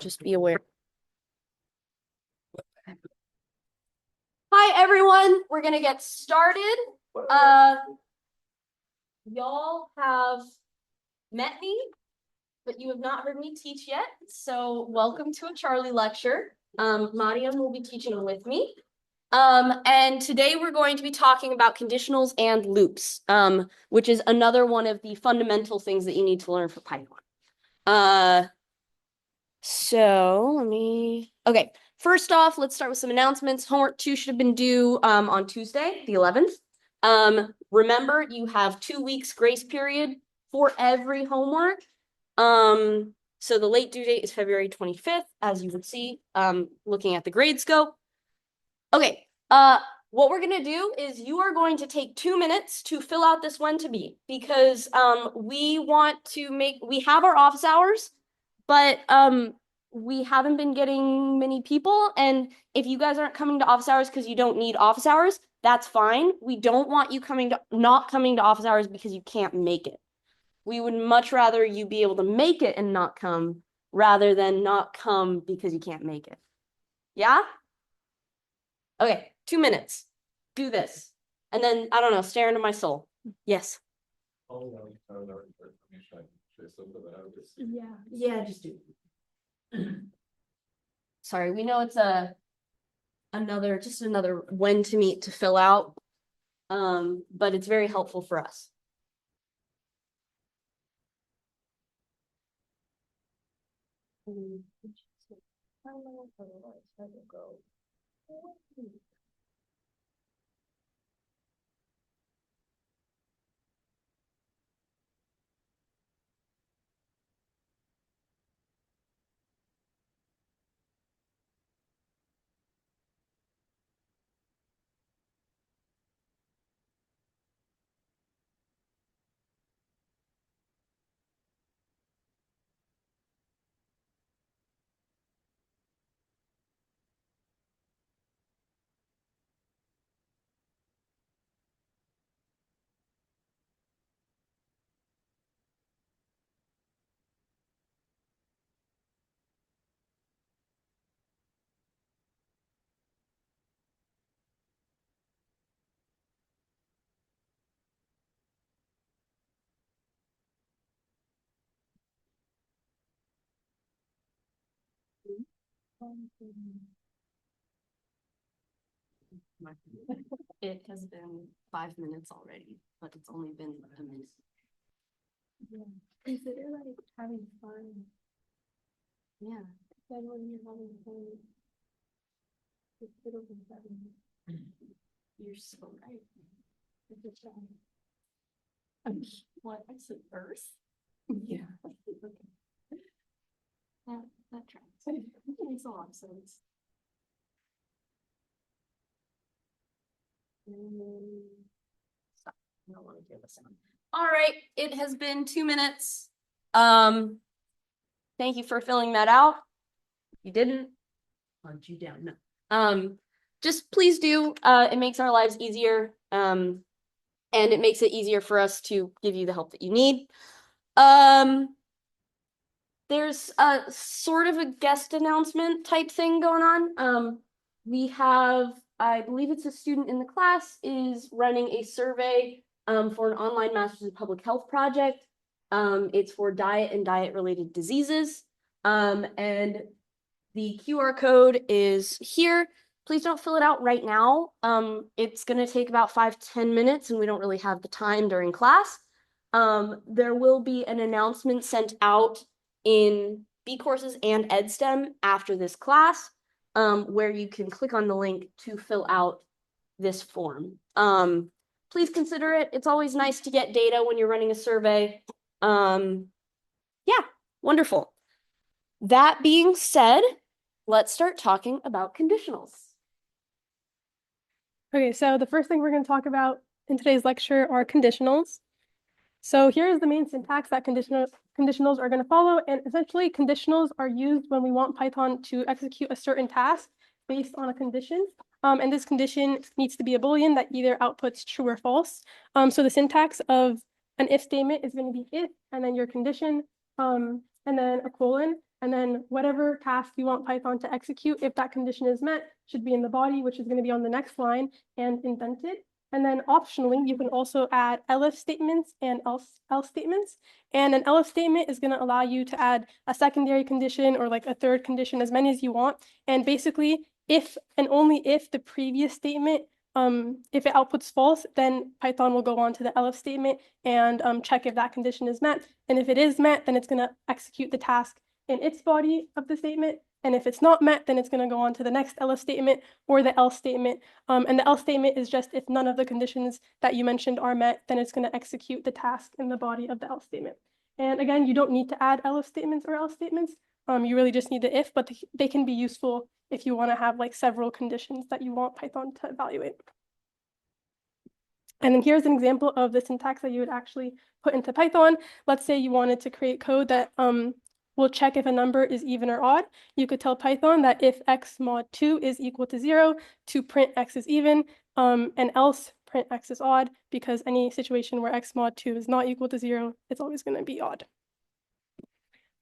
Just be aware. Hi, everyone. We're going to get started. Y'all have met me, but you have not heard me teach yet. So welcome to a Charlie lecture. Mariam will be teaching with me. And today we're going to be talking about conditionals and loops, which is another one of the fundamental things that you need to learn for Python. Okay. First off, let's start with some announcements. Homework 2 should have been due on Tuesday, the 11th. Remember, you have 2 weeks grace period for every homework. So the late due date is February 25th, as you would see, looking at the grade scope. Okay, what we're gonna do is you are going to take 2 minutes to fill out this when to be, because we have our office hours, but we haven't been getting many people, and if you guys aren't coming to office hours because you don't need office hours, that's fine. We don't want you not coming to office hours because you can't make it. We would much rather you be able to make it and not come rather than not come because you can't make it. Yeah? Okay, 2 minutes. Do this. And then, I don't know, stare into my soul. Yes. Yeah, just do. Sorry, we know it's another when to meet to fill out. But it's very helpful for us. It has been 5 minutes already, but it's only been a minute. Yeah. Consider like having fun. Yeah. Then when you're having fun, it'll be better. You're so right. What? I said Earth? Yeah. Okay. That tracks. Makes a lot of sense. Stop. I don't want to hear the sound. All right, it has been 2 minutes. Thank you for filling that out. You didn't hunt you down. No. Just please do. It makes our lives easier. And it makes it easier for us to give you the help that you need. There's a sort of a guest announcement type thing going on. We have, I believe it's a student in the class is running a survey for an online Masters of Public Health project. It's for diet and diet-related diseases. And the QR code is here. Please don't fill it out right now. It's going to take about 5 to 10 minutes, and we don't really have the time during class. There will be an announcement sent out in B courses and EdSTEM after this class, where you can click on the link to fill out this form. Please consider it. It's always nice to get data when you're running a survey. Yeah, wonderful. That being said, let's start talking about conditionals. Okay, so the first thing we're going to talk about in today's lecture are conditionals. So here's the main syntax that conditionals are going to follow, and essentially conditionals are used when we want Python to execute a certain task based on a condition, and this condition needs to be a Boolean that either outputs true or false. So the syntax of an if statement is going to be if, and then your condition, and then a colon, And then whatever task you want Python to execute, if that condition is met, should be in the body, which is going to be on the next line and indented. And then optionally, you can also add elif statements and else statements. And an elif statement is going to allow you to add a secondary condition or like a third condition, as many as you want. And basically, if and only if the previous statement, if it outputs false, then Python will go on to the elif statement and check if that condition is met. And if it is met, then it's going to execute the task in its body of the statement. And if it's not met, then it's going to go on to the next elif statement or the else statement. And the else statement is just if none of the conditions that you mentioned are met, then it's going to execute the task in the body of the else statement. And again, you don't need to add elif statements or else statements. You really just need the if, but they can be useful if you want to have like several conditions that you want Python to evaluate. And then here's an example of the syntax that you would actually put into Python. Let's say you wanted to create code that will check if a number is even or odd. You could tell Python that if x mod 2 is equal to 0, to print x is even, and else print x is odd, because any situation where x mod 2 is not equal to 0, it's always going to be odd.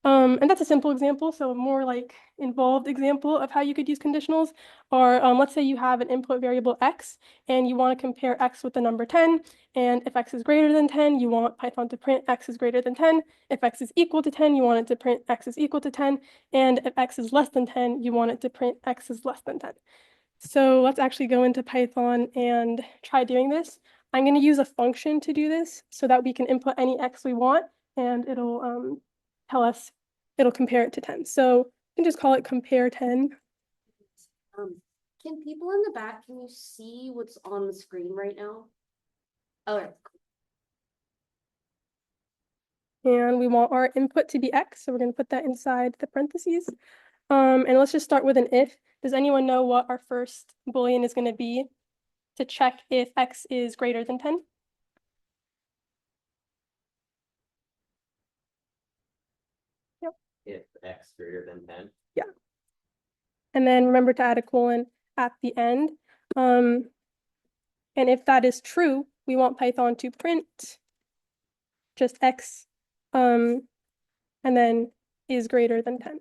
And that's a simple example. So a more like involved example of how you could use conditionals are, let's say you have an input variable x and you want to compare x with the number 10. And if x is greater than 10, you want Python to print x is greater than 10. If x is equal to 10, you want it to print x is equal to 10. And if x is less than 10, you want it to print x is less than 10. So let's actually go into Python and try doing this. I'm going to use a function to do this so that we can input any x we want and it'll tell us, it'll compare it to 10. So you can just call it compare 10. Can people in the back, can you see what's on the screen right now? Okay. And we want our input to be x, so we're going to put that inside the parentheses. And let's just start with an if. Does anyone know what our first Boolean is going to be to check if x is greater than 10? If x greater than 10. Yeah. And then remember to add a colon at the end. And if that is true, we want Python to print just x, and then is greater than 10. And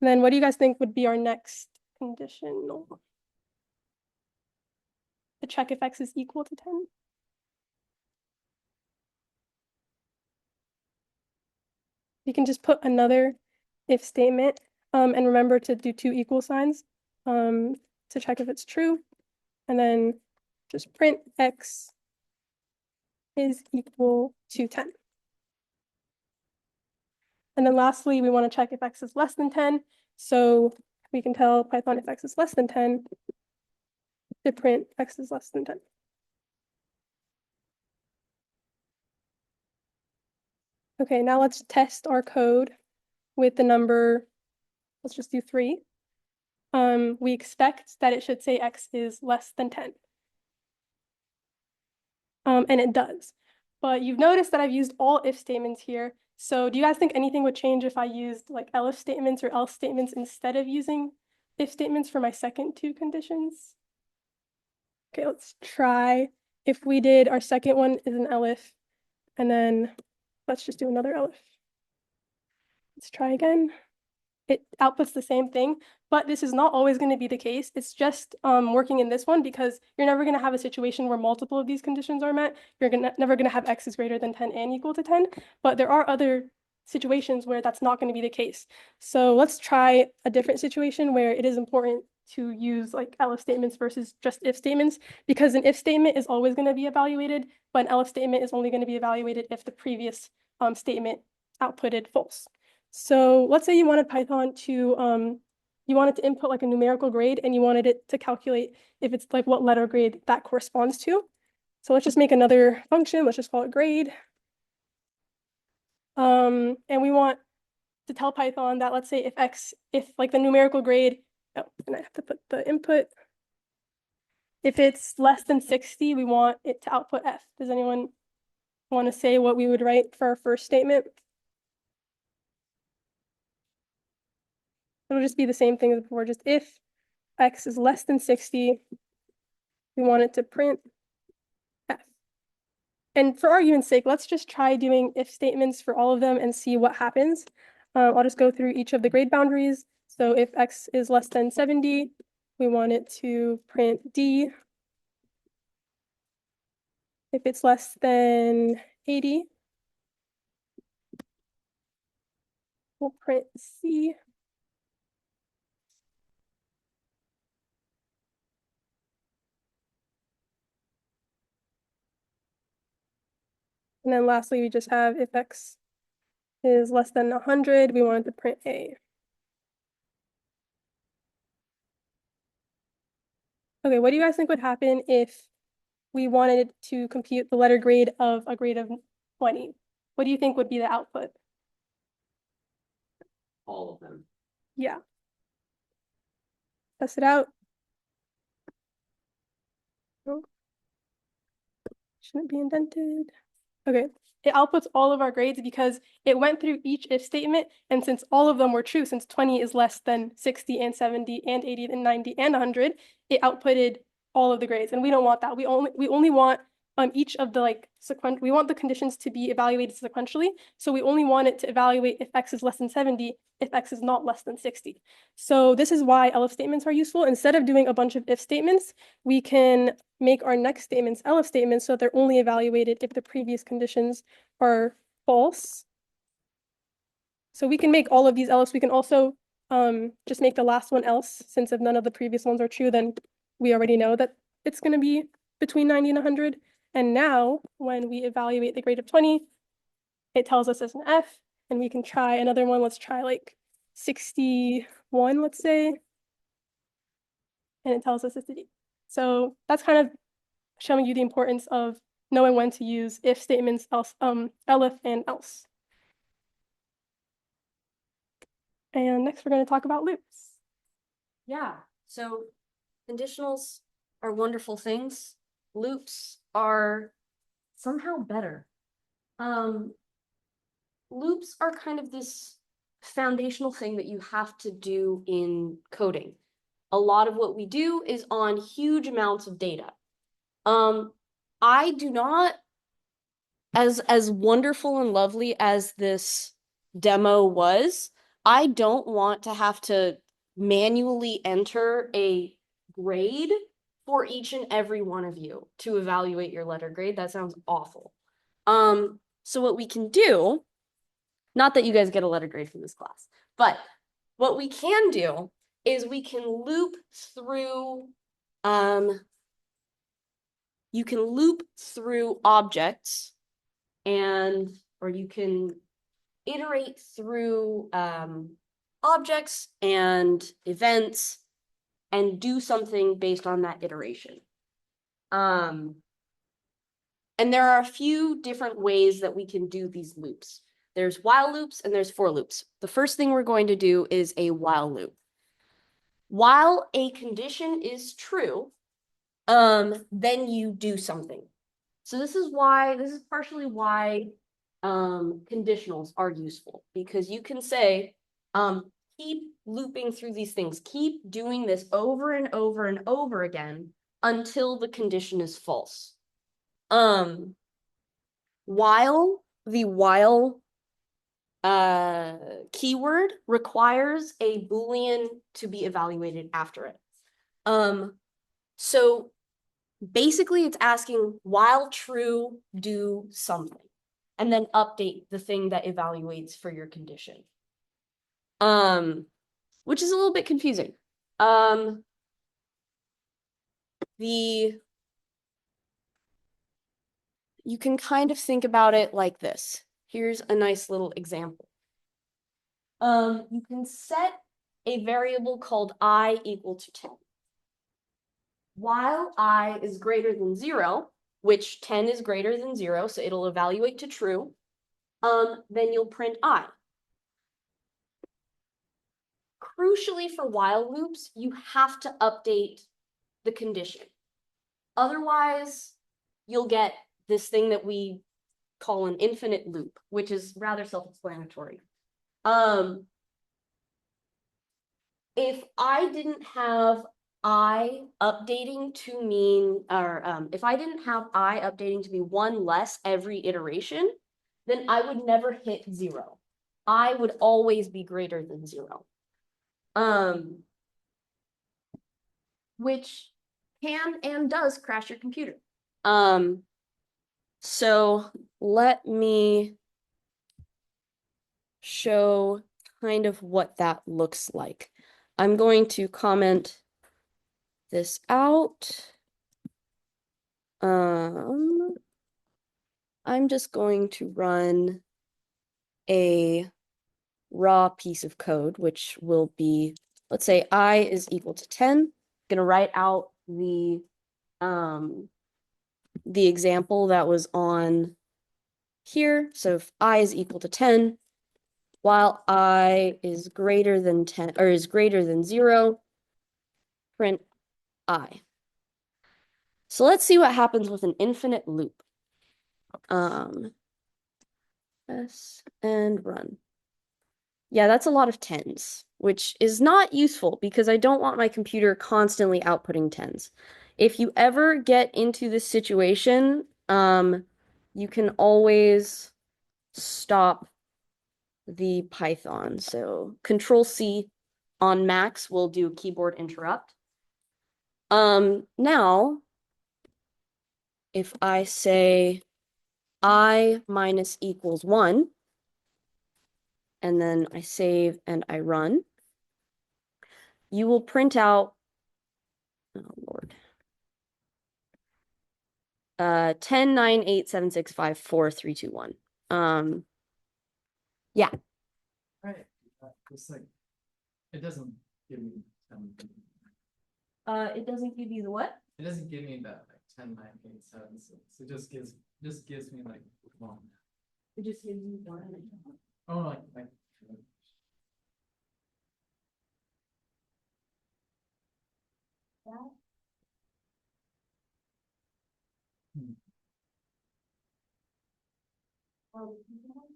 then what do you guys think would be our next conditional? To check if x is equal to 10. You can just put another if statement, and remember to do 2 equal signs to check if it's true. And then just print x is equal to 10. And then lastly, we want to check if x is less than 10. So we can tell Python if x is less than 10 to print x is less than 10. Okay, now let's test our code with the number, let's just do 3. We expect that it should say x is less than 10. And it does. But you've noticed that I've used all if statements here. So do you guys think anything would change if I used like elif statements or else statements instead of using if statements for my second 2 conditions? Okay, let's try. If we did, our second one is an elif, and then let's just do another elif. Let's try again. It outputs the same thing, but this is not always going to be the case. It's just working in this one because you're never going to have a situation where multiple of these conditions are met. You're never going to have x is greater than 10 and equal to 10, but there are other situations where that's not going to be the case. So let's try a different situation where it is important to use like elif statements versus just if statements, because an if statement is always going to be evaluated, but an elif statement is only going to be evaluated if the previous statement outputted false. So let's say you wanted Python to, you wanted to input like a numerical grade and you wanted it to calculate if it's like what letter grade that corresponds to. So let's just make another function. Let's just call it grade. And we want to tell Python that, let's say if like the numerical grade, oh, and I have to put the input. If it's less than 60, we want it to output F. Does anyone want to say what we would write for our first statement? It'll just be the same thing as before, just if x is less than 60, we want it to print F. And for argument's sake, let's just try doing if statements for all of them and see what happens. I'll just go through each of the grade boundaries. So if x is less than 70, we want it to print D. If it's less than 80, we'll print C. And then lastly, we just have if x is less than 100, we want it to print A. Okay, what do you guys think would happen if we wanted to compute the letter grade of a grade of 20? What do you think would be the output? All of them. Yeah. Test it out. Oh, shouldn't be indented. Okay, it outputs all of our grades because it went through each if statement, and since all of them were true, since 20 is less than 60 and 70 and 80 and 90 and 100, it outputted all of the grades, and we don't want that. We only want each of the we want the conditions to be evaluated sequentially, so we only want it to evaluate if x is less than 70, if x is not less than 60. So this is why elif statements are useful. Instead of doing a bunch of if statements, we can make our next statements elif statements so that they're only evaluated if the previous conditions are false. So we can make all of these elifs. We can also just make the last one else, since if none of the previous ones are true, then we already know that it's going to be between 90 and 100. And now when we evaluate the grade of 20, it tells us it's an F, and we can try another one. Let's try like 61, let's say. And it tells us it's a D. So that's kind of showing you the importance of knowing when to use if statements, else, elif, and else. And next we're going to talk about loops. Yeah. So conditionals are wonderful things. Loops are somehow better. Loops are kind of this foundational thing that you have to do in coding. A lot of what we do is on huge amounts of data. I do not, as wonderful and lovely as this demo was, I don't want to have to manually enter a grade for each and every one of you to evaluate your letter grade. That sounds awful. So what we can do, not that you guys get a letter grade from this class, but what we can do is we can loop through, you can loop through objects or you can iterate through objects and events and do something based on that iteration. And there are a few different ways that we can do these loops. There's while loops and there's for loops. The first thing we're going to do is a while loop. While a condition is true, then you do something. So this is partially why conditionals are useful, because you can say, keep looping through these things, keep doing this over and over and over again until the condition is false. While the while keyword requires a Boolean to be evaluated after it. So basically it's asking while true, do something, and then update the thing that evaluates for your condition. Which is a little bit confusing. You can kind of think about it like this. Here's a nice little example. You can set a variable called I equal to 10. While I is greater than 0, which 10 is greater than 0, so it'll evaluate to true, then you'll print I. Crucially for while loops, you have to update the condition. Otherwise, you'll get this thing that we call an infinite loop, which is rather self-explanatory. If I didn't have I updating to mean, or if I didn't have I updating to be one less every iteration, then I would never hit 0. I would always be greater than 0. Which can and does crash your computer. So let me show kind of what that looks like. I'm going to comment this out. I'm just going to run a raw piece of code, which will be, let's say I is equal to 10. I'm gonna write out the example that was on here. So if I is equal to 10, while I is greater than 10 or is greater than 0, print I. So let's see what happens with an infinite loop. S and run. Yeah, that's a lot of 10s, which is not useful because I don't want my computer constantly outputting 10s. If you ever get into this situation, you can always stop the Python. So Control C on Macs will do keyboard interrupt. Now, if I say I minus equals 1, and then I save and I run, you will print out, oh Lord, 10, 9, 8, 7, 6, 5, 4, 3, 2, 1. Yeah. Right. It's like, it doesn't give me 10. It doesn't give you the what? It doesn't give me that like 10, 9, 8, 7, 6. It just gives me like 1. It just gives you one. Oh, like. That?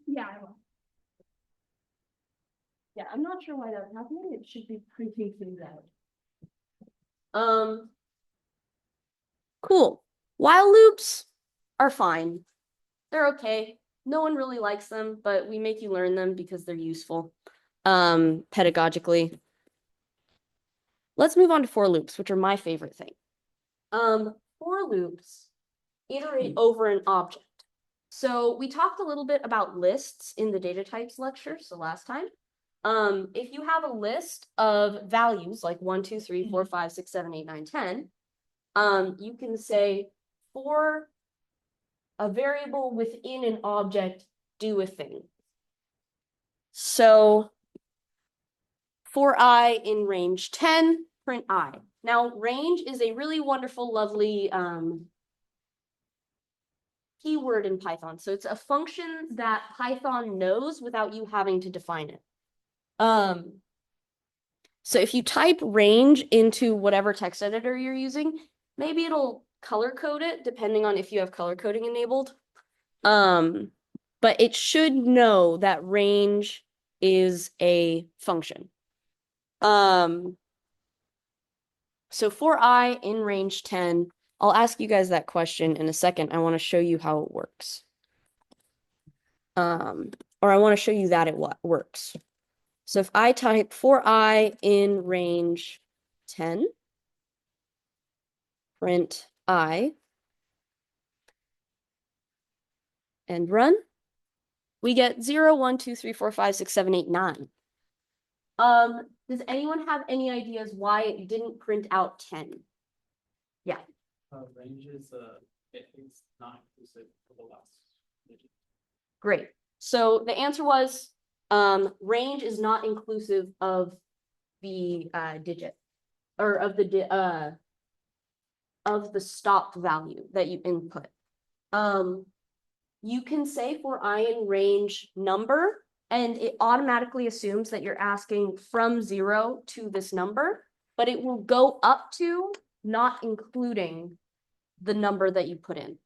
Yeah, I will. Yeah, I'm not sure why that's happening. It should be printing things out. Cool. While loops are fine. They're okay. No one really likes them, but we make you learn them because they're useful, pedagogically. Let's move on to for loops, which are my favorite thing. For loops iterate over an object. So we talked a little bit about lists in the data types lecture, so last time. If you have a list of values like 1, 2, 3, 4, 5, 6, 7, 8, 9, 10, you can say for a variable within an object, do a thing. So for I in range 10, print I. Now, range is a really wonderful, lovely keyword in Python. So it's a function that Python knows without you having to define it. So if you type range into whatever text editor you're using, maybe it'll color code it depending on if you have color coding enabled. But it should know that range is a function. So for I in range 10, I'll ask you guys that question in a second. I want to show you how it works. Or I want to show you that it works. So if I type for I in range 10, print I, and run, we get 0, 1, 2, 3, 4, 5, 6, 7, 8, 9. Does anyone have any ideas why it didn't print out 10? Yeah. Range is it's not inclusive for the last digit. Great. So the answer was range is not inclusive of the digit or of the stop value that you input. You can say for I in range number, and it automatically assumes that you're asking from 0 to this number, but it will go up to not including the number that you put in.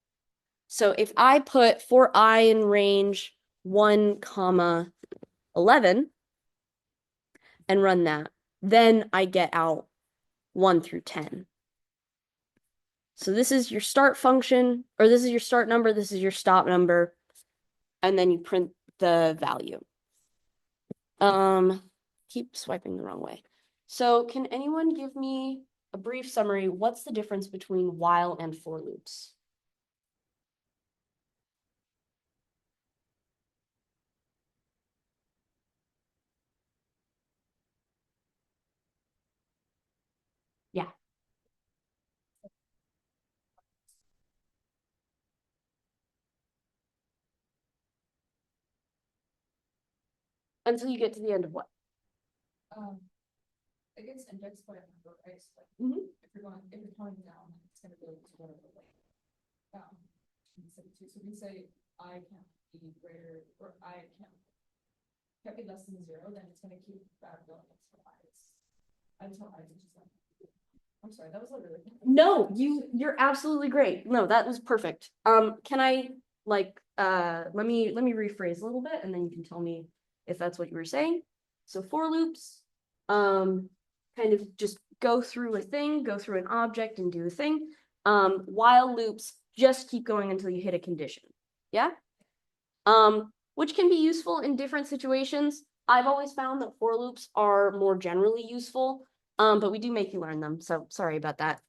So if I put for I in range 1, 11 and run that, then I get out 1 through 10. So this is your start function, or this is your start number, this is your stop number, and then you print the value. Keep swiping the wrong way. So can anyone give me a brief summary? What's the difference between while and for loops? Yeah. Until you get to the end of what? I guess index by a number, right? So like, Mhm. if you're counting down, it's gonna go to whatever like. Instead of two, so we say I can't be greater, or I can't be less than 0, then it's gonna keep that going until I just like. I'm sorry, that was literally. No, you're absolutely great. No, that was perfect. Can I like let me rephrase a little bit and then you can tell me if that's what you were saying. So for loops, kind of just go through a thing, go through an object and do a thing. While loops just keep going until you hit a condition. Yeah? Which can be useful in different situations. I've always found that for loops are more generally useful, but we do make you learn them, so sorry about that.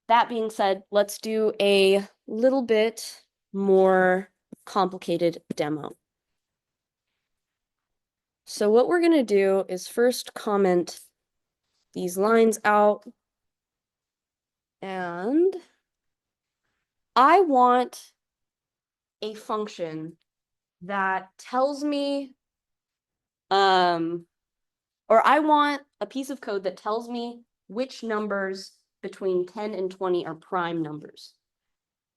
That being said, let's do a little bit more complicated demo. So what we're going to do is first comment these lines out. And I want a function that tells me, or I want a piece of code that tells me which numbers between 10 and 20 are prime numbers.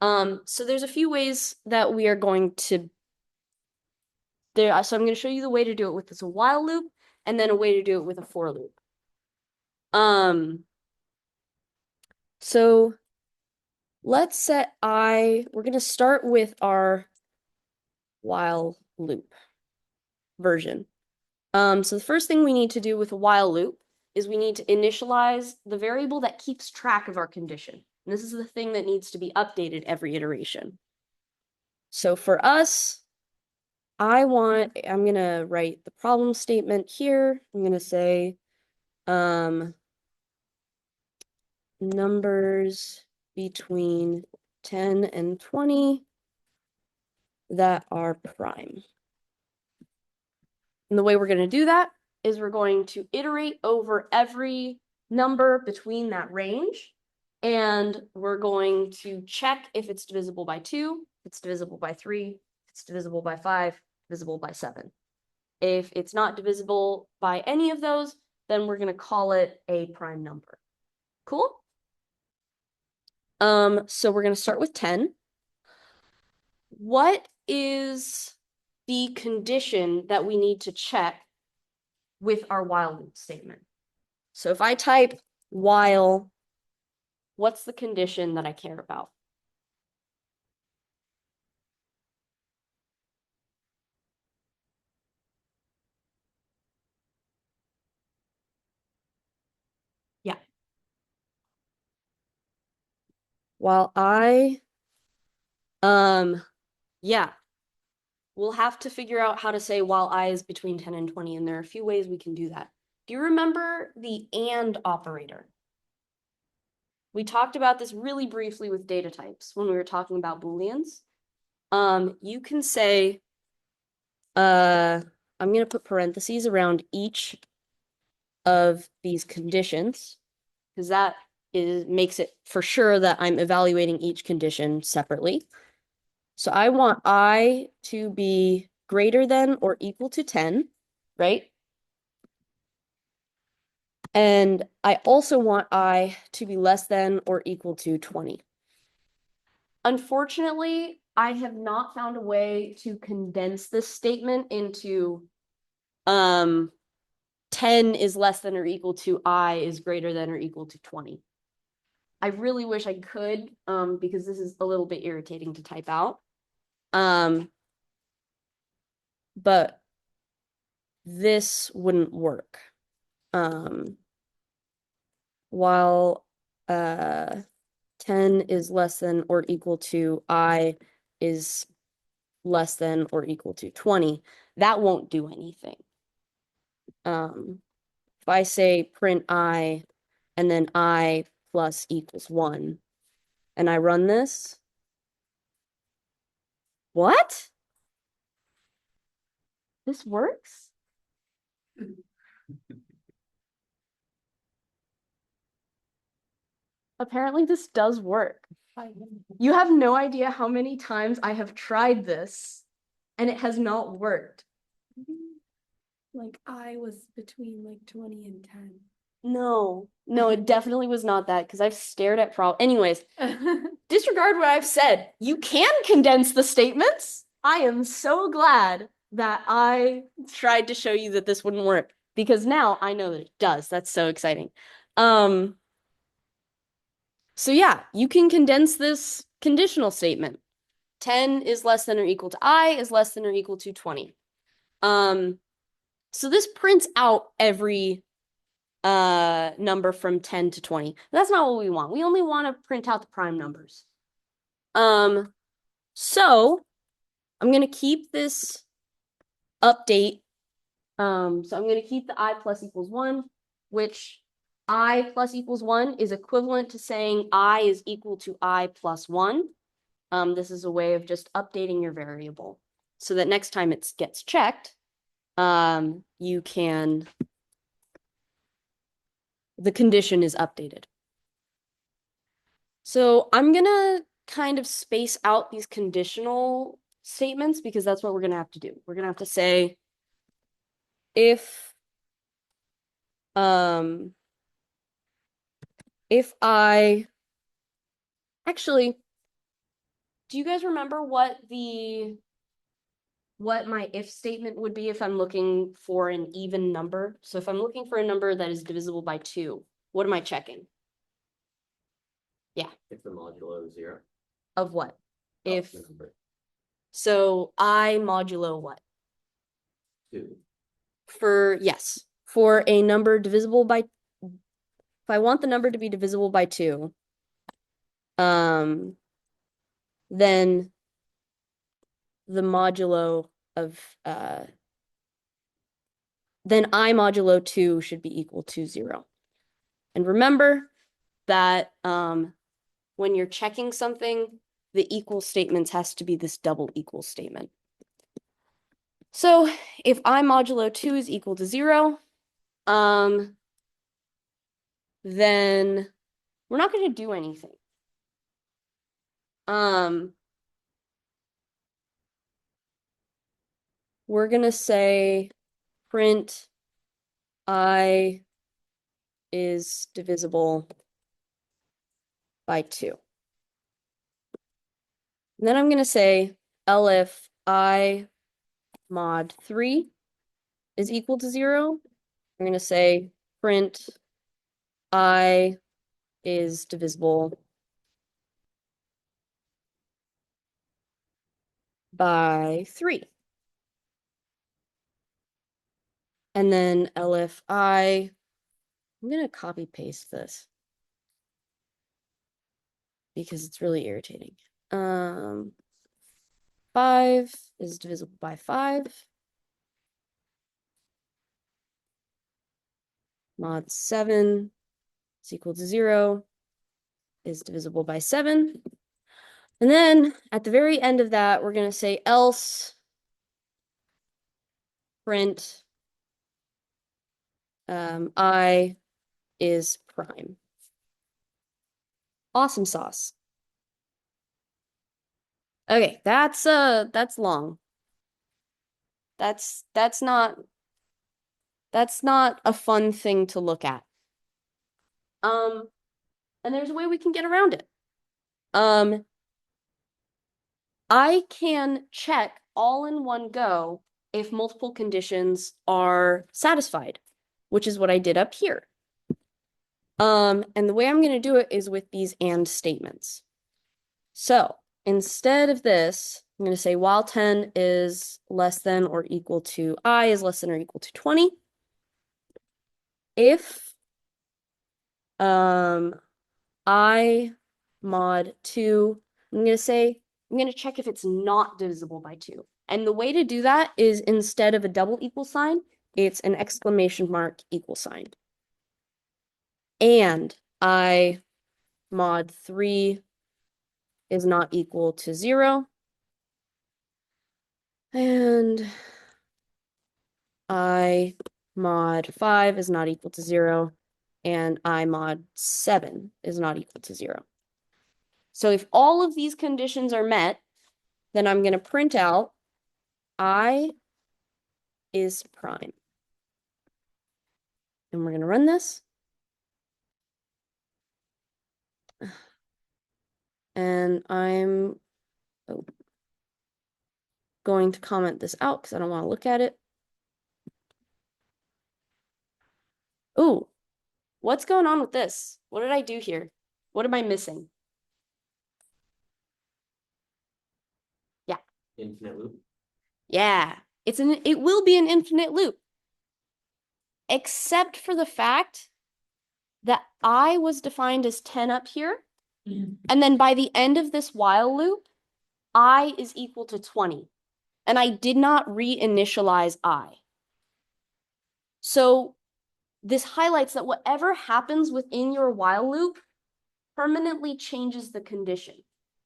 So there's a few ways that we are going to so I'm going to show you the way to do it with this while loop and then a way to do it with a for loop. So let's set we're going to start with our while loop version. So the first thing we need to do with a while loop is we need to initialize the variable that keeps track of our condition. And this is the thing that needs to be updated every iteration. So for us, I'm going to write the problem statement here. I'm going to say numbers between 10 and 20 that are prime. And the way we're going to do that is we're going to iterate over every number between that range. And we're going to check if it's divisible by 2, if it's divisible by 3, if it's divisible by 5, divisible by 7. If it's not divisible by any of those, then we're going to call it a prime number. Cool? So we're going to start with 10. What is the condition that we need to check with our while loop statement? So if I type while, what's the condition that I care about? Yeah. While yeah, we'll have to figure out how to say while I is between 10 and 20, and there are a few ways we can do that. Do you remember the and operator? We talked about this really briefly with data types when we were talking about Booleans. You can say, I'm going to put parentheses around each of these conditions, because that makes it for sure that I'm evaluating each condition separately. So I want I to be greater than or equal to 10, right? And I also want I to be less than or equal to 20. Unfortunately, I have not found a way to condense this statement into 10 is less than or equal to I is greater than or equal to 20. I really wish I could, because this is a little bit irritating to type out. But this wouldn't work. while 10 is less than or equal to I is less than or equal to 20, that won't do anything. If I say print I and then I plus equals 1, and I run this, what? This works? Apparently this does work. You have no idea how many times I have tried this and it has not worked. Like I was between like 20 and 10. No, it definitely was not that because I've stared at Anyways, disregard what I've said. You can condense the statements. I am so glad that I tried to show you that this wouldn't work because now I know that it does. That's so exciting. So yeah, you can condense this conditional statement. 10 is less than or equal to I is less than or equal to 20. So this prints out every number from 10 to 20. That's not what we want. We only want to print out the prime numbers. So I'm going to keep this update. So I'm going to keep the I plus equals 1, which I plus equals 1 is equivalent to saying I is equal to I plus 1. This is a way of just updating your variable so that next time it gets checked, you can, the condition is updated. So I'm gonna kind of space out these conditional statements because that's what we're gonna have to do. We're gonna have to say if I actually, do you guys remember what my if statement would be if I'm looking for an even number? So if I'm looking for a number that is divisible by 2, what am I checking? Yeah. If the modulo is 0. Of what? Of the number So I modulo what? 2. For a number divisible by, if I want the number to be divisible by 2, then the modulo of, then I modulo 2 should be equal to 0. And remember that when you're checking something, the equal statements has to be this double equal statement. So if I modulo 2 is equal to 0, then we're not going to do anything. We're going to say print I is divisible by 2. And then I'm going to say elif I mod 3 is equal to 0. I'm going to say print I is divisible by 3. And then elif I'm going to copy paste this because it's really irritating. 5 is divisible by 5. Mod 7 is equal to 0 is divisible by 7. And then at the very end of that, we're going to say else print I is prime. Awesome sauce. Okay, that's long. That's not a fun thing to look at. And there's a way we can get around it. I can check all in one go if multiple conditions are satisfied, which is what I did up here. And the way I'm going to do it is with these and statements. So instead of this, I'm going to say while 10 is less than or equal to I is less than or equal to 20. if I mod 2, I'm going to check if it's not divisible by 2. And the way to do that is instead of a double equal sign, it's an exclamation mark equal sign. And I mod 3 is not equal to 0. And I mod 5 is not equal to 0. And I mod 7 is not equal to 0. So if all of these conditions are met, then I'm going to print out I is prime. And we're going to run this. And I'm going to comment this out because I don't want to look at it. Ooh, what's going on with this? What did I do here? What am I missing? Yeah. Infinite loop. Yeah, it will be an infinite loop. Except for the fact that I was defined as 10 up here. And then by the end of this while loop, I is equal to 20. And I did not reinitialize I. So this highlights that whatever happens within your while loop permanently changes the condition.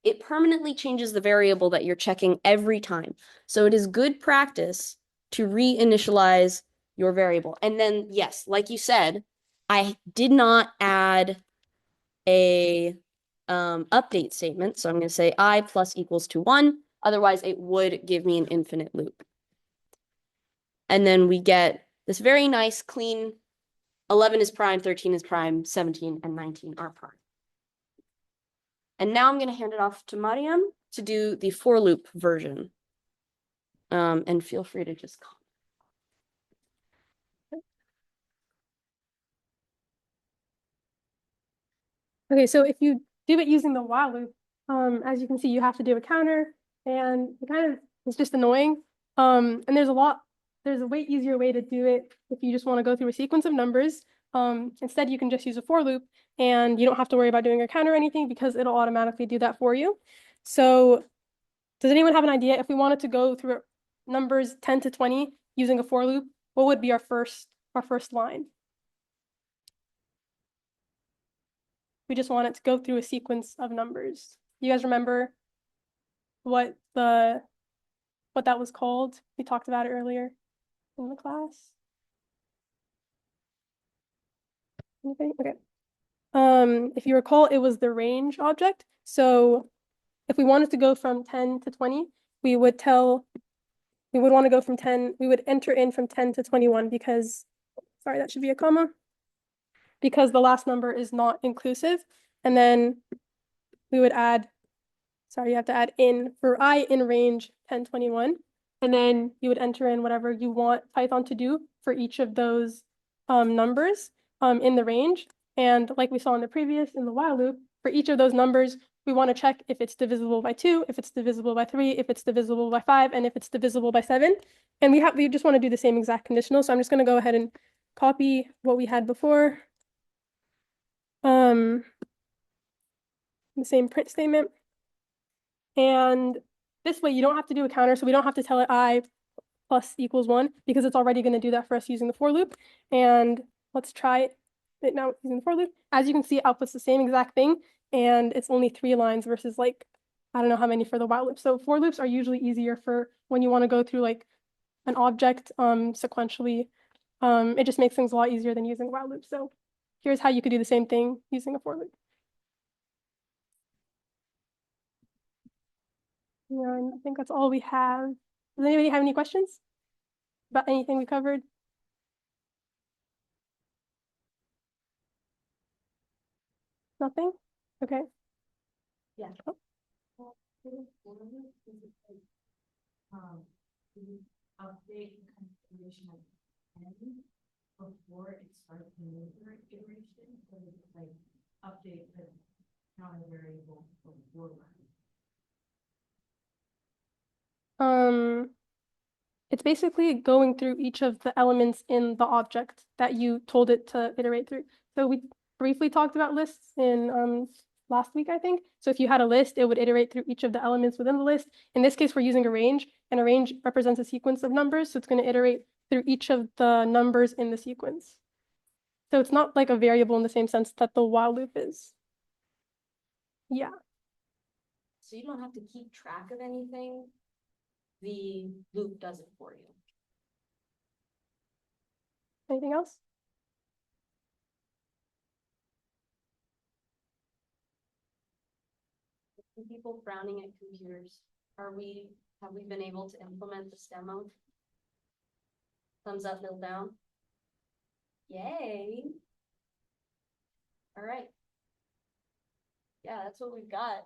It permanently changes the variable that you're checking every time. So it is good practice to reinitialize your variable. And then, yes, like you said, I did not add a update statement. So I'm going to say I plus equals to 1. Otherwise, it would give me an infinite loop. And then we get this very nice, clean 11 is prime, 13 is prime, 17 and 19 are prime. And now I'm going to hand it off to Mariam to do the for loop version. And feel free to just comment. Okay, so if you do it using the while loop, as you can see, you have to do a counter, and it kind of is just annoying. And there's a way easier way to do it if you just want to go through a sequence of numbers. Instead, you can just use a for loop, and you don't have to worry about doing a counter or anything because it'll automatically do that for you. So, does anyone have an idea if we wanted to go through numbers 10 to 20 using a for loop? What would be our first line? We just want it to go through a sequence of numbers. You guys remember what that was called? We talked about it earlier in the class. Anybody? Okay. If you recall, it was the range object. So if we wanted to go from 10 to 20, we would want to go from 10, we would enter in from 10 to 21 because, sorry, that should be a comma, because the last number is not inclusive. And then we would add, sorry, you have to add in for I in range 1021. And then you would enter in whatever you want Python to do for each of those numbers in the range. And like we saw in the while loop, for each of those numbers, we want to check if it's divisible by 2, if it's divisible by 3, if it's divisible by 5, and if it's divisible by 7. And we just want to do the same exact conditional. So I'm just going to go ahead and copy what we had before. The same print statement. And this way you don't have to do a counter, so we don't have to tell it I plus equals 1 because it's already going to do that for us using the for loop. And let's try it now using the for loop. As you can see, it outputs the same exact thing, and it's only 3 lines versus like, I don't know how many for the while loop. So for loops are usually easier for when you want to go through like an object sequentially. It just makes things a lot easier than using a while loop. So here's how you could do the same thing using a for loop. And I think that's all we have. Does anybody have any questions about anything we covered? Nothing? Okay. Yeah. Oh. Update the configuration of n before it starts the new iteration, so it's like update the counter variable before. It's basically going through each of the elements in the object that you told it to iterate through. So we briefly talked about lists in last week, I think. So if you had a list, it would iterate through each of the elements within the list. In this case, we're using a range, and a range represents a sequence of numbers. So it's going to iterate through each of the numbers in the sequence. So it's not like a variable in the same sense that the while loop is. Yeah. So you don't have to keep track of anything. The loop does it for you. Anything else? People frowning at computers. Have we been able to implement this demo? Thumbs up, middle down. Yay. All right. Yeah, that's what we've got.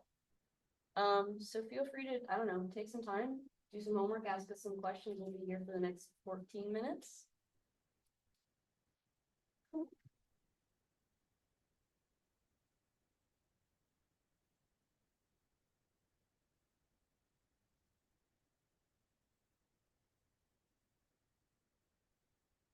So feel free to, I don't know, take some time, do some homework, ask us some questions. We'll be here for the next 14 minutes.